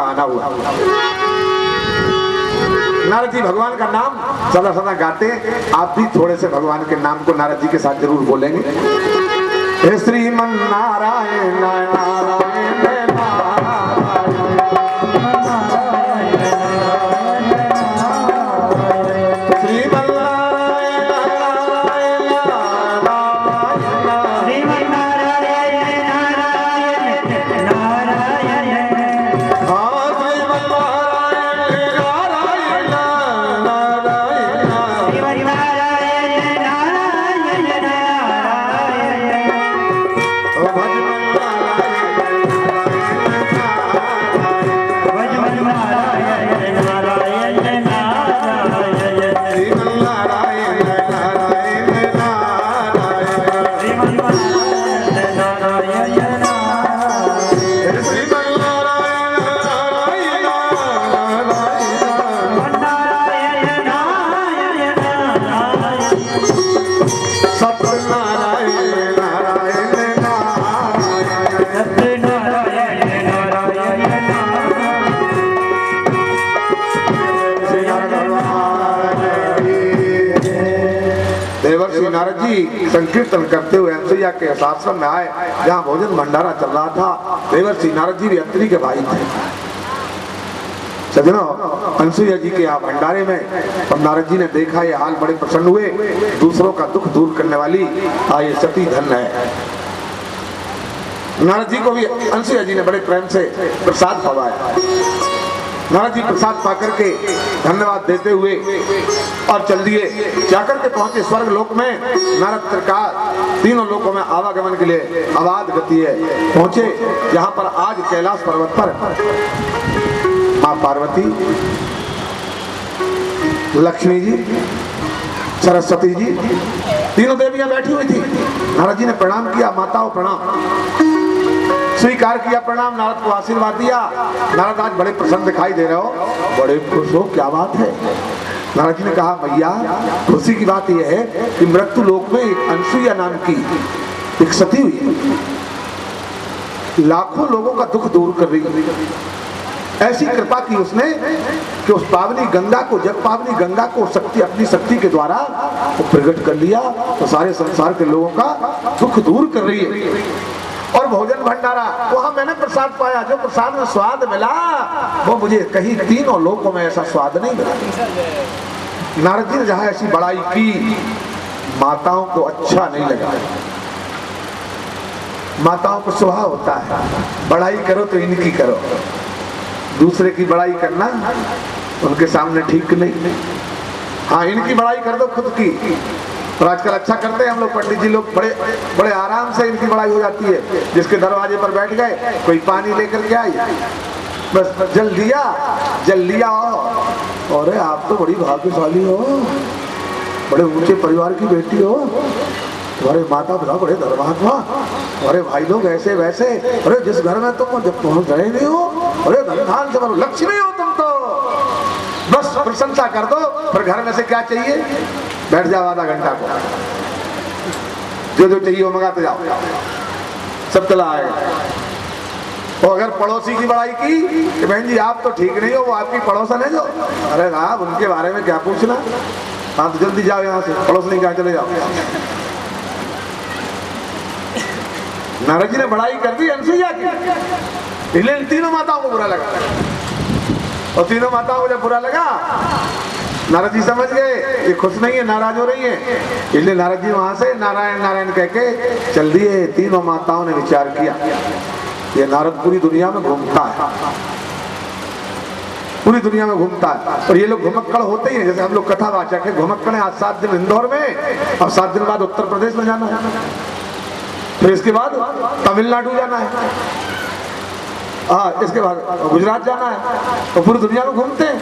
आना हुआ। नारद जी भगवान का नाम सदा सदा गाते, आप भी थोड़े से भगवान के नाम को नारद जी के साथ जरूर बोलेंगे। हे श्रीमन नारायण नारायण नारद जी संकीर्तन करते हुए अनसुईया के आश्रम में आए, जहाँ भोजन भंडारा चल रहा था। देवर्षि नारद जी भी अत्रि के भाई थे। सज्जनों, अनसुईया जी के यहाँ भंडारे में और नारद जी ने देखा ये हाल, बड़े प्रसन्न हुए। दूसरों का दुख दूर करने वाली ये सती धन है। नारद जी को भी अनसुईया जी ने बड़े प्रेम से प्रसाद पवाया। नारद जी प्रसाद पाकर के धन्यवाद देते हुए और चल दिए। जाकर के पहुंचे स्वर्ग लोक में। नारद सरकार तीनों लोकों में आवागमन के लिए अबाध गति है पहुंचे, जहां पर आज कैलाश पर्वत पर मां पार्वती, लक्ष्मी जी, सरस्वती जी, तीनों देवियां बैठी हुई थी। नारद जी ने प्रणाम किया, माताओं प्रणाम स्वीकार किया, प्रणाम। नारद को आशीर्वाद दिया। नारद आज बड़े प्रसन्न दिखाई दे रहे हो, बड़े खुश हो, क्या बात है? नारद जी ने कहा, भैया खुशी की बात यह है कि मृत्यु लोक में एक अनसुईया नाम की एक सती हुई है, लाखों लोगों का दुख दूर कर रही है। ऐसी कृपा की उसने कि उस पावनी गंगा को, जग पावनी गंगा को शक्ति, अपनी शक्ति के द्वारा वो प्रकट कर लिया, तो सारे संसार के लोगों का दुख दूर कर रही है। और भोजन भंडारा वहां मैंने प्रसाद पाया, जो प्रसाद में स्वाद मिला वो मुझे कहीं तीनों लोकों में ऐसा स्वाद नहीं मिला। नारद जी ने जहां ऐसी बड़ाई की, माताओं को अच्छा नहीं लगा। माताओं को स्वभाव होता है, बड़ाई करो तो इनकी करो, दूसरे की बड़ाई करना उनके सामने ठीक नहीं। हाँ, इनकी बड़ाई कर दो खुद की। और आजकल अच्छा करते हैं हम लोग, पंडित जी लोग बड़े बड़े आराम से इनकी बड़ाई हो जाती है। जिसके दरवाजे पर बैठ गए, कोई पानी लेकर के आई, बस जल लिया। अरे आप तो बड़ी भाग्यशाली हो, बड़े ऊंचे परिवार की बेटी हो, तुम्हारे माता पिता बड़े धर्मात्मा, अरे भाई लोग ऐसे वैसे, अरे जिस घर में तुम जब पहुंच रहे नहीं हो, अरे धन से बोलो, लक्ष्मी हो तुम तो, बस प्रशंसा कर दो। पर घर में से क्या चाहिए? बैठ जाओ आधा घंटा को, जो जो चाहिए वो मंगाते जाओ, सब चला आएगा। और अगर पड़ोसी की बड़ाई की कि बहन जी आप तो ठीक नहीं हो, वो आपकी पड़ोसन है जो, अरे साहब उनके बारे में क्या पूछना, आप जल्दी जाओ यहाँ से, पड़ोस नहीं कहा, चले जाओ। नारद जी ने बड़ाई कर दी अनसुईया की, इसलिए तीनों माताओं को बुरा लगा। और तीनों माताओं को जब बुरा लगा, नारद जी समझ गए ये खुश नहीं है, नाराज हो रही है। इसलिए नारद जी वहां से नारायण नारायण कह के चल दिए। तीनों माताओं ने विचार किया, ये नारद पूरी दुनिया में घूमता है, पूरी दुनिया में घूमता है। और ये लोग घुमक्कड़ होते ही हैं, जैसे हम लोग कथावाचक है, घुमक्कड़। आज 7 दिन इंदौर में और 7 दिन बाद उत्तर प्रदेश में जाना है, फिर इसके बाद तमिलनाडु जाना है, हाँ इसके बाद गुजरात जाना है, तो पूरी दुनिया में घूमते हैं।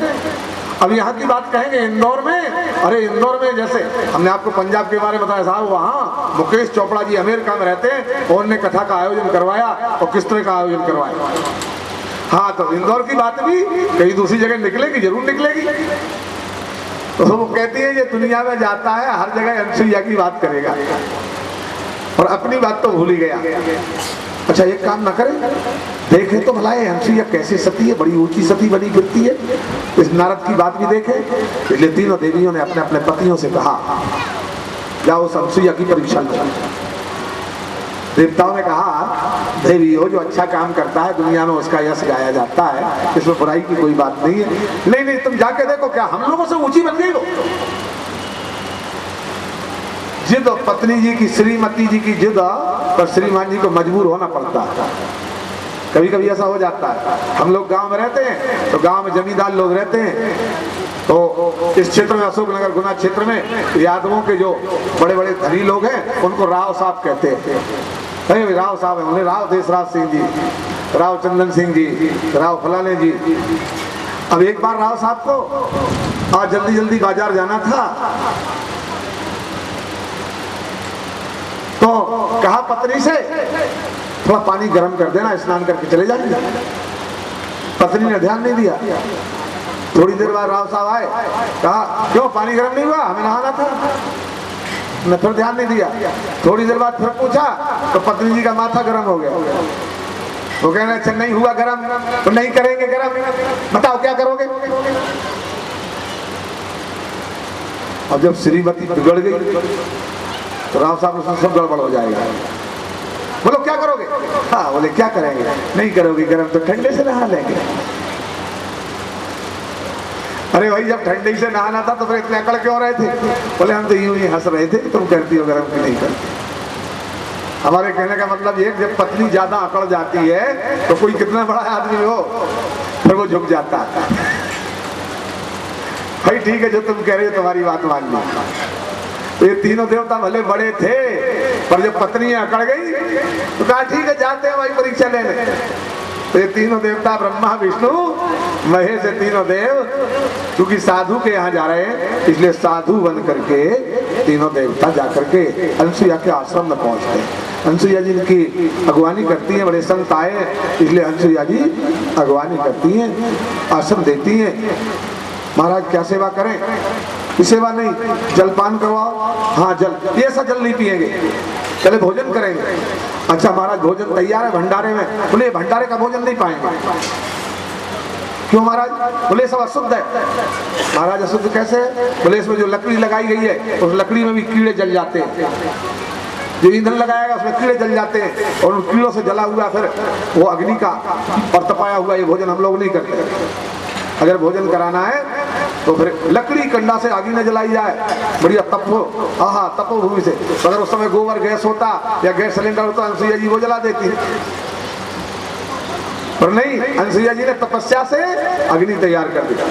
अब यहाँ की बात कहेंगे इंदौर में, अरे इंदौर में जैसे हमने आपको पंजाब के बारे में बताया साहब, वहाँ मुकेश चोपड़ा जी अमेरिका में रहते हैं और उन्होंने कथा का आयोजन करवाया, और किस तरह का आयोजन करवाया। हाँ, तो इंदौर की बात भी कहीं दूसरी जगह निकलेगी, जरूर निकलेगी। तो वो कहती है ये दुनिया में जाता है, हर जगह अनसुईया की बात करेगा, और अपनी बात तो भूल ही गया। अच्छा एक काम ना करें, देखे तो भला ये अनसुईया कैसे सती है, बड़ी ऊंची सती बनी फिरती है, इस नारद की बात भी देखे। इसलिए तीनों देवियों ने अपने अपने पतियों से कहा जाओ उस अनसुईया की परीक्षा लो। देवताओं ने कहा देवी हो जो अच्छा काम करता है दुनिया में उसका यश गाया जाता है, इसमें बुराई की कोई बात नहीं है। नहीं नहीं तुम जाके देखो क्या हम लोगों से ऊंची बन गई हो। जिद पत्नी जी की, श्रीमती जी की जिद पर श्रीमान जी को मजबूर होना पड़ता है। कभी कभी ऐसा हो जाता है, हम लोग गांव में रहते हैं तो गांव में जमींदार लोग रहते हैं, तो इस क्षेत्र में अशोकनगर गुना क्षेत्र में यादवों के जो बड़े बड़े धनी लोग हैं उनको राव साहब कहते हैं। अरे राव साहब है, उन्हें राव देशराज सिंह जी, राव चंदन सिंह जी, राव फलाने जी। अब एक बार राव साहब को आज जल्दी जल्दी बाजार जाना था, तो कहा पत्नी से थोड़ा पानी गर्म कर देना, स्नान करके चले जाएंगे। पत्नी ने ध्यान नहीं दिया। थोड़ी देर बाद राव साहब आए, कहा क्यों पानी गर्म नहीं हुआ, हमें नहाना था। ने फिर ध्यान नहीं दिया। थोड़ी देर बाद फिर पूछा तो पत्नी जी का माथा गर्म हो गया। वो कह रहे अच्छा नहीं हुआ गर्म तो नहीं करेंगे गर्म, बताओ क्या करोगे। और जब श्रीमती बिगड़ गई तो राव साहब उसमें सब गड़बड़ हो जाएगा। बोलो क्या करोगे? हाँ बोले क्या करेंगे? नहीं करोगे गर्म तो ठंडे से नहा लेंगे। अरे भाई जब ठंडे से नहाना था तो फिर इतने अकड़ क्यों रहे थे? बोले हम तो यूं ही हंस रहे थे, तुम करती हो गर्म की नहीं करती। हमारे कहने का मतलब ये जब पत्नी ज्यादा अकड़ जाती है तो कोई कितना बड़ा आदमी हो फिर वो झुक जाता है। भाई ठीक है जो तुम कह रहे हो तुम्हारी बात मान ली। ये तीनों देवता भले बड़े थे पर जब पत्नी अकड़ गई तो कहा ठीक है जाते हैं भाई परीक्षा लेने। तो ये तीनों देवता ब्रह्मा विष्णु महेश तीनों देव क्योंकि साधु के यहाँ जा रहे हैं इसलिए साधु बन करके तीनों देवता जाकर के अनसुईया के आश्रम में पहुंचते। अनसुईया जी की अगवानी करती हैं, बड़े संत आए इसलिए अनसुईया जी अगवानी करती हैं, आश्रम देती हैं। महाराज क्या सेवा करें? सेवा नहीं, जलपान करवाओ। हाँ जल, ये ऐसा जल नहीं पिएंगे, चले भोजन करेंगे। अच्छा महाराज भोजन तैयार है भंडारे में। बोले भंडारे का भोजन नहीं पाएंगे। क्यों महाराज? बोले सब अशुद्ध है। महाराज अशुद्ध कैसे है? बोले इसमें जो लकड़ी लगाई गई है उस लकड़ी में भी कीड़े जल जाते हैं, जो ईंधन लगाएगा उसमें कीड़े जल जाते हैं और उन कीड़ों से जला हुआ फिर वो अग्नि का और तपाया हुआ ये भोजन हम लोग नहीं करते। अगर भोजन कराना है तो फिर लकड़ी कंडा से आग न जलाई जाए, बढ़िया तपो, आहा तपो भूमि से। तो अगर उस समय गोबर गैस होता या गैस सिलेंडर होता अनसुईया जी वो जला देती, पर नहीं, अनसुईया जी ने तपस्या से अग्नि तैयार कर दिया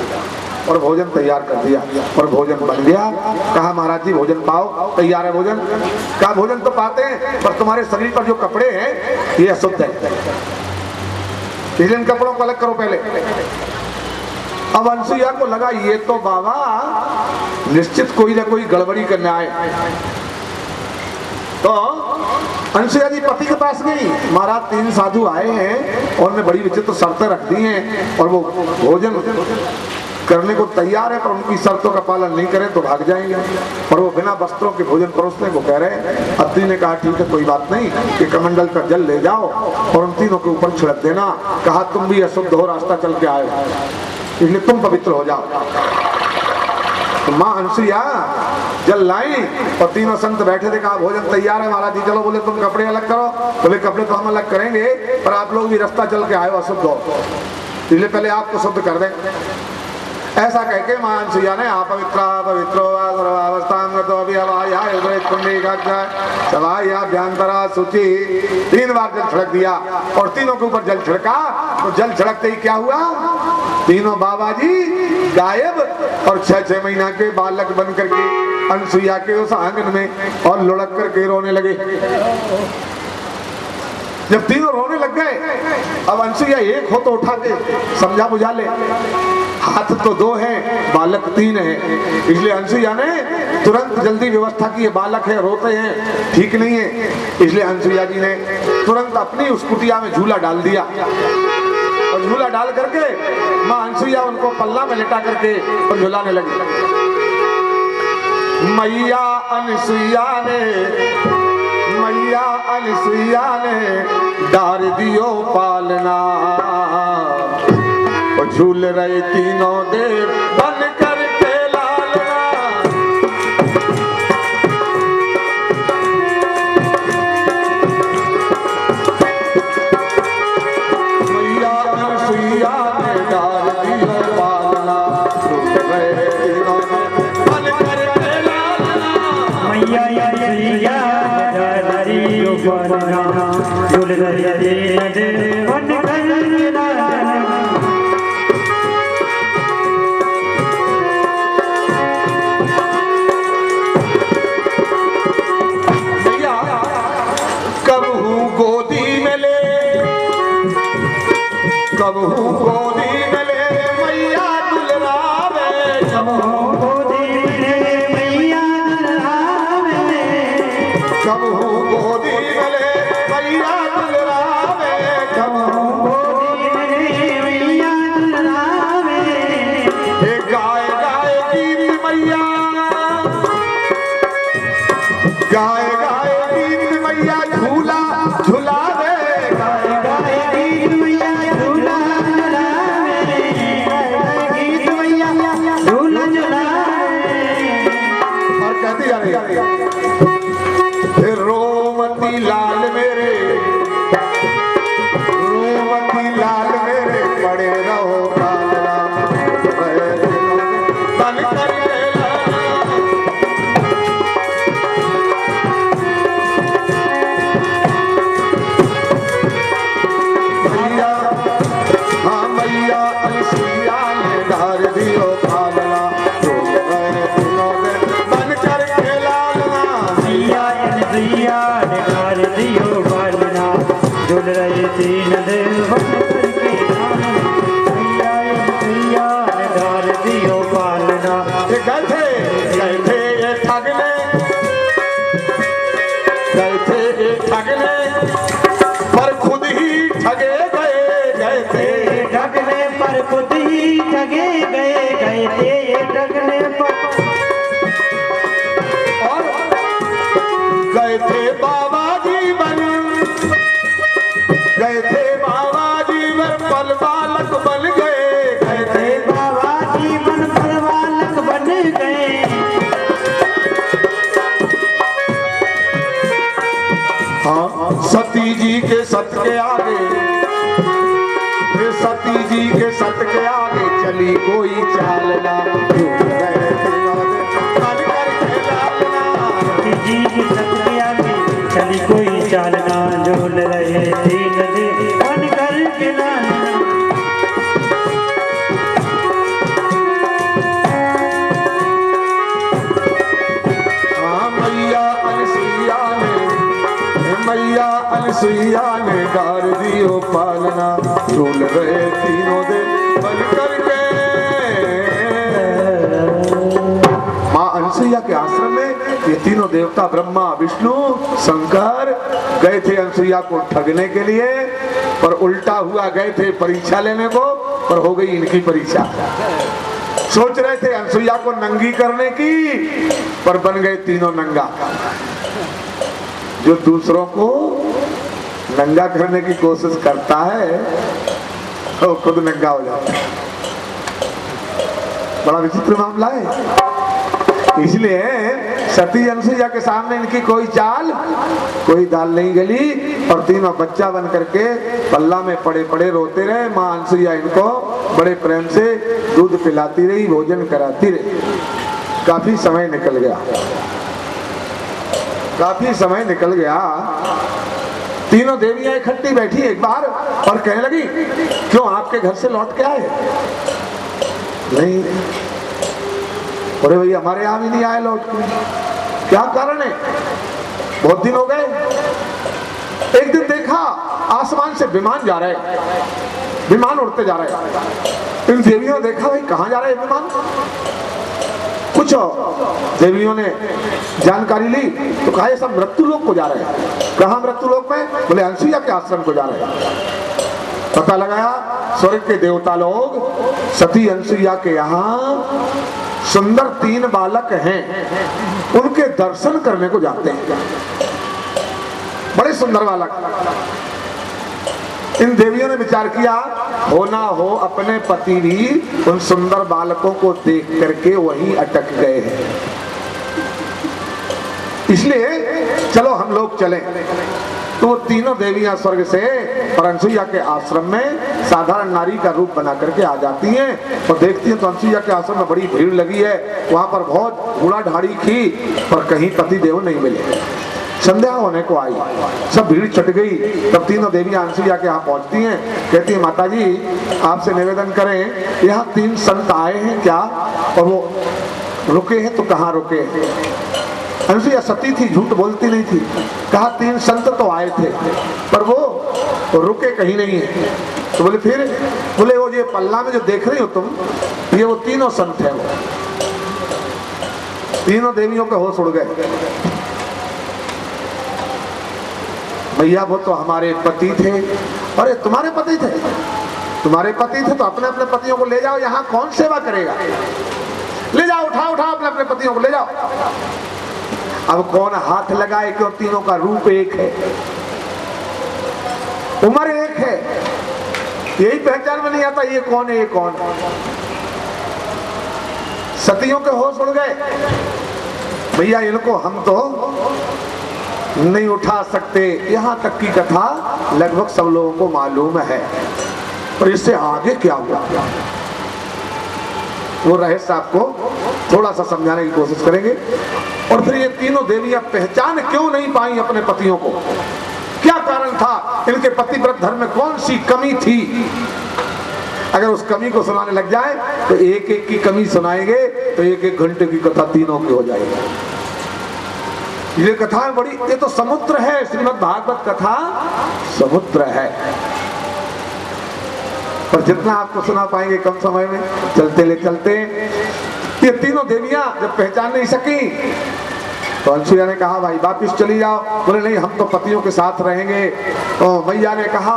और भोजन तैयार कर दिया और भोजन बन गया। कहा महाराज जी भोजन पाओ, तैयार है भोजन। कहा भोजन तो पाते हैं पर तुम्हारे शरीर पर जो कपड़े हैं ये अशुद्ध है, इसलिए इन कपड़ों को अलग करो पहले। अब अनसुईया को लगा ये तो बाबा निश्चित कोई ना कोई गड़बड़ी करने आए। तो अनसुईया जी पति के पास गई, महाराज तीन साधु आए हैं और उन्होंने बड़ी विचित्र शर्तें रख दी हैं और वो भोजन करने को तैयार है पर उनकी शर्तों का पालन नहीं करें तो भाग जाएंगे और वो बिना वस्त्रों के भोजन परोसने को कह रहे हैं। अत्रि ने कहा ठीक है कोई बात नहीं, कि कमंडल का जल ले जाओ और उन तीनों के ऊपर छिड़क देना। कहा तुम भी अशुद्ध हो, रास्ता चल के आए हो, इसलिए तुम पवित्र हो जाओ। तो माँ अनसुईया जल लाई और तीनों संत बैठे थे। कहा भोजन तैयार है महाराज जी, चलो। बोले तुम कपड़े अलग करो। बोले कपड़े तो हम अलग करेंगे पर आप लोग भी रास्ता चल के आए हो, अशुद्ध हो, इसलिए पहले आपको शुद्ध कर दें। ऐसा कह के मां अनसुईया ने अपवित्रा पवित्रो सवाभ्यंतरा शुचि 3 बार जल छिड़क दिया और तीनों के ऊपर जल छिड़का। तो जल छिड़कते ही क्या हुआ? तीनों बाबा जी गायब और 6-6 महीना के बालक बन करके अनसुईया के उस आंगन में और लुढ़क करके रोने लगे। जब तीनों रोने लग गए अब अनसुईया एक हो तो उठा के समझा बुझा ले, हाथ तो 2 हैं बालक 3 हैं, इसलिए अनसुईया ने तुरंत जल्दी व्यवस्था की। बालक है रोते हैं ठीक नहीं है, इसलिए अनसुईया जी ने तुरंत अपनी उस कुटिया में झूला डाल दिया और झूला डाल करके मां अनसुईया उनको पल्ला में लेटा करके और झुलाने लगी। मैया अनसुईया ने मैया अनसुईया ने डार दियो पालना, और झूल रहे तीनों देव बन करके लालना। मैया अनसुईया ने डार दियो पालना, झूल रहे तीनों देव बन करके लालना। मैया अनसुईया डार दियो पालना, झूल रहे तीनों देव बन करके लालना। कबहू गोदी में ले मैया दुलरावे, कबहू गोदी में ले मैया दुलरावे, कबहू गोदी में ले मैया दुलरावे, कबहू गोदी में ले मैया दुलरावे। हे गाय गाय गीत मैया, गाय गाय गीत मैया झूला झुलावे, गाय गाय गीत मैया झूला झुलावे, गाय गाय गीत मैया झूला झुलावे। और कहती जा रही है रोमती लाल मेरे, रोमती लाल मेरे पड़े रहो कालना, बन करके मैया, हाँ मैया अनसुईया ने डार दियो पालना, झूल रहे तीनों देव बन करके लालना। मैया अनसुईया ने डार दियो पालना, झूल रहे तीन देव बन करके लालना। मैया अनसुईया ने डार दियो पालना। ये गए थे ये ठगने, गए थे ये ठगने, पर खुद ही ठगे गए थे। ठगने पर खुद ही ठगे गए थे, ठगने पर। और गए थे बाबा जीवन, गए थे बाबा जीवन पल बालक बन गए, गए थे बाबा जीवन पर बालक बन गए। हाँ सती जी के सत के आगे, सती जी के सत के आगे चली कोई चालना, जी की सत्य आगे चली कोई चालना, झूल रहे तीन देव बन करके लालना। हाँ मैया अनसुईया ने, मैया अनसुईया ने डार दियो पालना, झूल रहे तीनों देव बन करके। माँ अनसुईया के आश्रम में ये तीनों देवता ब्रह्मा विष्णु शंकर गए थे अनसुईया को ठगने के लिए, पर उल्टा हुआ, गए थे परीक्षा लेने को, पर हो गई इनकी परीक्षा। सोच रहे थे अनसुईया को नंगी करने की, पर बन गए तीनों नंगा। जो दूसरों को नंगा करने की कोशिश करता है वो खुद नंगा हो जाता है। बड़ा विचित्र मामला है। इसलिए सती अनसुईया के सामने इनकी कोई चाल कोई दाल नहीं गली, और तीनों बच्चा बन करके पल्ला में पड़े पड़े रोते रहे। माँ अनसुईया इनको बड़े प्रेम से दूध पिलाती रही, भोजन कराती रही। काफी समय निकल गया, काफी समय निकल गया। तीनों देवियां इकट्ठी बैठी एक बार और कहने लगी, क्यों आपके घर से लौट के आए? नहीं, अरे भैया हमारे यहाँ भी नहीं आए लौट के, क्या कारण है? बहुत दिन हो गए। एक दिन देखा आसमान से विमान जा रहे, विमान उड़ते जा रहे। इन देवियों ने देखा, भाई कहाँ जा रहे हैं विमान? कुछ देवियों ने जानकारी ली तो कहा ये सब मृत्युलोक को जा रहे हैं। कहाँ मृत्युलोक में? बोले अनसुईया के आश्रम को जा रहे हैं। पता लगाया स्वर्ग के देवता लोग सती अनसुईया के यहाँ सुंदर 3 बालक हैं, उनके दर्शन करने को जाते हैं। बड़े सुंदर बालक। इन देवियों ने विचार किया, हो ना हो अपने पति भी उन सुंदर बालकों को देख करके वहीं अटक गए हैं, इसलिए चलो हम लोग चलें। तो वो तीनों देवियां स्वर्ग से और अनसुईया के आश्रम में साधारण नारी का रूप बना करके आ जाती हैं और देखती हैं तो अनसुईया के आश्रम में बड़ी भीड़ लगी है। वहां पर बहुत बूढ़ा ढाड़ी की, पर कहीं पति देव नहीं मिले। संध्या होने को आई, सब भीड़ छट गई। तब तीनों देवियां अनसुईया के यहाँ पहुंचती हैं, कहती है माता जी आपसे निवेदन करें, यहाँ 3 संत आए हैं क्या, और वो रुके हैं तो कहाँ रुके हैं। अनसुईया सती थी, झूठ बोलती नहीं थी। कहा 3 संत तो आए थे पर वो रुके कहीं नहीं है। तो बोले फिर, बोले वो ये पल्ला में जो देख रही हो तुम, ये वो तीनों संत हैं। वो तीनों देवियों के होश उड़ गए। भैया वो तो हमारे पति थे। अरे तुम्हारे पति थे? तुम्हारे पति थे तो अपने अपने पतियों को ले जाओ, यहाँ कौन सेवा करेगा। ले जाओ, उठाओ उठाओ अपने अपने पतियों को ले जाओ। अब कौन हाथ लगाए, क्यों तीनों का रूप एक है, उम्र एक है, यही पहचान में नहीं आता ये कौन है ये कौन है। सतियों के होश उड़ गए, भैया इनको हम तो नहीं उठा सकते। यहां तक की कथा लगभग सब लोगों को मालूम है, पर इससे आगे क्या हुआ वो रहस्य आपको थोड़ा सा समझाने की कोशिश करेंगे। और फिर ये तीनों देवियां पहचान क्यों नहीं पाई अपने पतियों को, क्या कारण था, इनके पतिव्रत धर्म में कौन सी कमी थी। अगर उस कमी को सुनाने लग जाए तो एक एक की कमी सुनाएंगे तो 1-1 घंटे की कथा तीनों की हो जाएगी। ये कथा है बड़ी, ये तो समुद्र है, श्रीमद् भागवत कथा समुद्र है। पर जितना आपको सुना पाएंगे कम समय में, चलते ले चलते। ये तीनों देवियां जब पहचान नहीं सकी तो अनसुईया ने कहा भाई वापिस चली जाओ। बोले नहीं हम तो पतियों के साथ रहेंगे। तो मैया ने कहा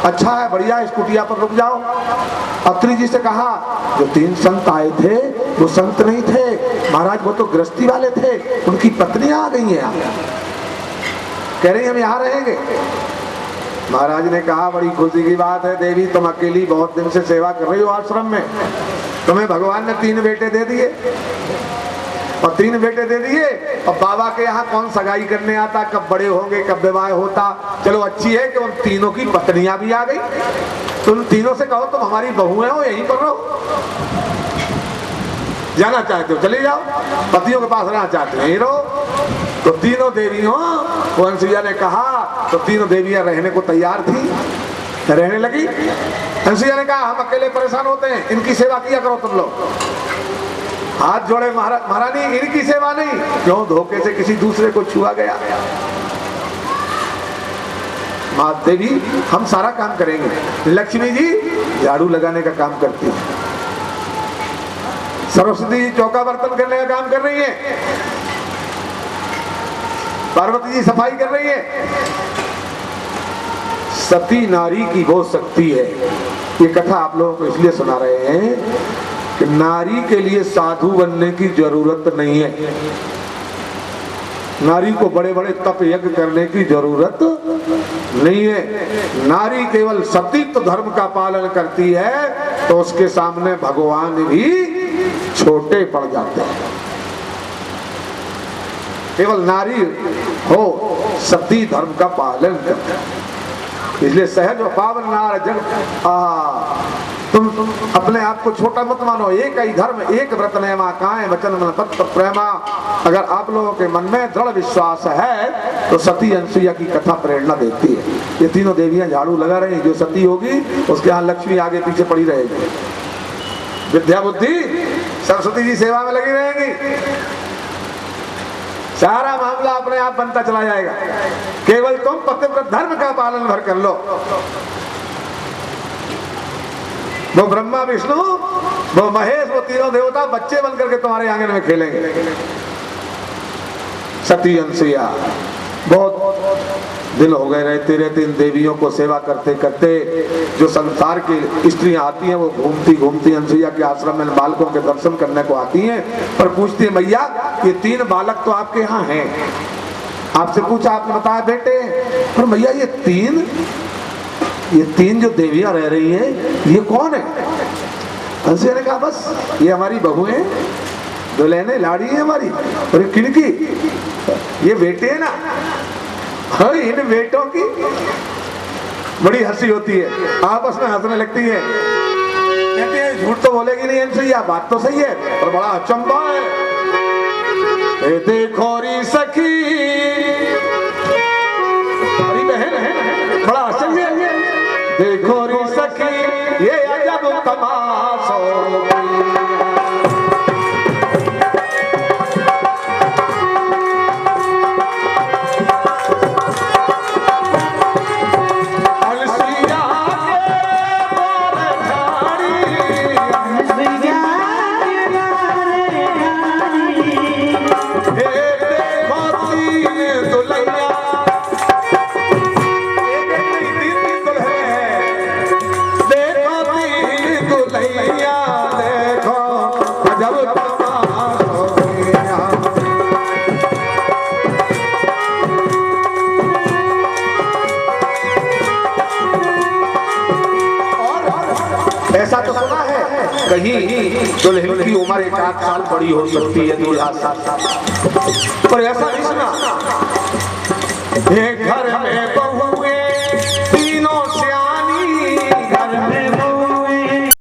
अच्छा है, बढ़िया, इस कुटिया पर रुक जाओ। अत्रि जी से कहा जो 3 संत आए थे वो संत नहीं थे महाराज, वो तो गृहस्थी वाले थे, उनकी पत्नियां आ गई हैं, कह रही हम यहाँ रहेंगे। महाराज ने कहा बड़ी खुशी की बात है देवी, तुम अकेली बहुत दिन से सेवा कर रही हो आश्रम में, तुम्हें भगवान ने 3 बेटे दे दिए, और 3 बेटे दे दिए, और बाबा के यहाँ कौन सगाई करने आता, कब बड़े होंगे, कब विवाह होता। चलो अच्छी है कि उन तीनों की पत्नियां भी आ गई। तुम तीनों से कहो तुम हमारी बहुएं हो, यहीं पर रहो, जाना चाहते हो चले जाओ, पतियों के पास रहना चाहते हो यहीं रहो। तो तीनों देवियों को अनसुईया ने कहा, तो तीनों देवियां रहने को तैयार थी, रहने लगी। अनसुईया ने कहा हम अकेले परेशान होते हैं, इनकी सेवा किया करो तुम लोग। हाथ जोड़े महारानी, इनकी सेवा नहीं, क्यों धोखे से किसी दूसरे को छुआ गया। माँ देवी हम सारा काम करेंगे। लक्ष्मी जी झाड़ू लगाने का काम करती है, सरस्वती जी चौका बर्तन करने का काम कर रही है, पार्वती जी सफाई कर रही है। सती नारी की वो शक्ति है। ये कथा आप लोगों को इसलिए सुना रहे हैं कि नारी के लिए साधु बनने की जरूरत नहीं है, नारी को बड़े बड़े तप यज्ञ करने की जरूरत नहीं है। नारी केवल सतीत्व धर्म का पालन करती है तो उसके सामने भगवान भी छोटे पड़ जाते हैं। केवल नारी हो सती धर्म का पालन करते हैं, इसलिए सहज व पावन नार जग तुम अपने आप को छोटा मत मानो। एक ही धर्म एक व्रत नेमा काए वचन मन पत्र प्रेमा। अगर आप लोगों के मन में दृढ़ विश्वास है तो सती अनसुईया की कथा प्रेरणा देती है। ये तीनों देवियां झाड़ू लगा रही, जो सती होगी उसके यहाँ लक्ष्मी आगे पीछे पड़ी रहेगी, विद्या बुद्धि सरस्वती जी सेवा में लगी रहेगी, सारा मामला अपने आप बनता चला जाएगा। केवल तुम पतिव्रत धर्म का पालन भर कर लो। वो ब्रह्मा विष्णु वो महेश वो तीनों देवता बच्चे बनकर के तुम्हारे आंगन में खेलेंगे। सती अनसुईया बहुत दिन हो गए रहते रहते इन देवियों को सेवा करते करते। जो संसार की स्त्रियां आती हैं वो घूमती घूमती अनसुईया के आश्रम में बालकों के दर्शन करने को आती हैं, पर पूछती है मैया ये 3 बालक तो आपके यहाँ हैं, आपसे पूछा, आपने बताया बेटे। पर भैया ये तीन जो देवियां रह रही है ये कौन है? हंसी ने कहा बस ये हमारी बहू है, दुल्हने लाड़ी है हमारी। अरे किनकी? ये बेटे है ना। हाँ, इन बेटों की बड़ी हंसी होती है, आपस में हंसने लगती है। कहते हैं झूठ तो बोलेगी नहीं इनसे, यह बात तो सही है, पर बड़ा अचंभा है। ए देखो री सखी, हमारी बहन है, बड़ा आश्चर्य है। देखो री सखी ये अजब तमाशा। ऐसा तो सुना है कहीं दुल्हन की उम्र 1-8 साल बड़ी हो सकती है, 2-8 साल, पर ऐसा नहीं सुना। ये घर